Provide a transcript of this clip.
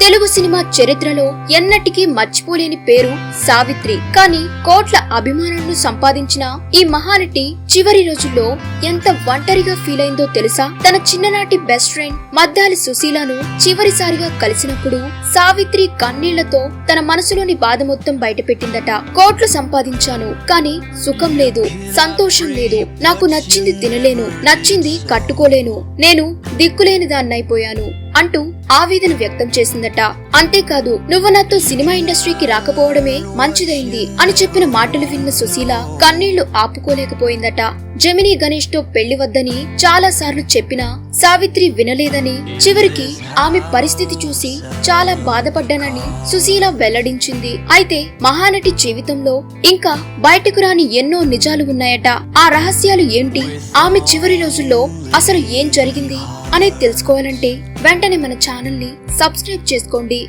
Telugu cinema చరిత్రలో ఎన్నటికీ మర్చిపోలేని పేరు సావిత్రి. కానీ కోట్ల అభిమానులను సంపాదించిన ఈ మహానటి చివరి రోజుల్లో ఎంత ఒంటరిగా ఫీల్ అయిందో తెలుసా? తన చిన్ననాటి బెస్ట్ ఫ్రెండ్ మద్దాలి సుశీలను చివరిసారిగా కలిసినప్పుడు సావిత్రి కన్నీళ్లతో తన మనసులోని బాధ మొత్తం బయటపెట్టిందట. కోట్లు సంపాదించాను, కానీ సుఖం లేదు, సంతోషం లేదు, నాకు నచ్చింది తినలేను, నచ్చింది కట్టుకోలేను, నేను దిక్కులేని దాన్నైపోయాను అంటూ ఆవేదన వ్యక్తం చేసిందట. అంతేకాదు, నువ్వు నాతో సినిమా ఇండస్ట్రీకి రాకపోవడమే మంచిదైంది అని చెప్పిన మాటలు విన్న సుశీల కన్నీళ్లు ఆపుకోలేకపోయిందట. జెమినీ గణేష్ తో పెళ్లి వద్దని చాలా సార్లు చెప్పినా సావిత్రి వినలేదని, చివరికి ఆమె పరిస్థితి చూసి చాలా బాధపడ్డానని సుశీల వెల్లడించింది. అయితే మహానటి జీవితంలో ఇంకా బయటకు రాని ఎన్నో నిజాలు ఉన్నాయట. ఆ రహస్యాలు ఏంటి, ఆమె చివరి రోజుల్లో అసలు ఏం జరిగింది అనేది తెలుసుకోవాలంటే వెంటనే మన ఛానల్ ని సబ్స్క్రైబ్ చేసుకోండి.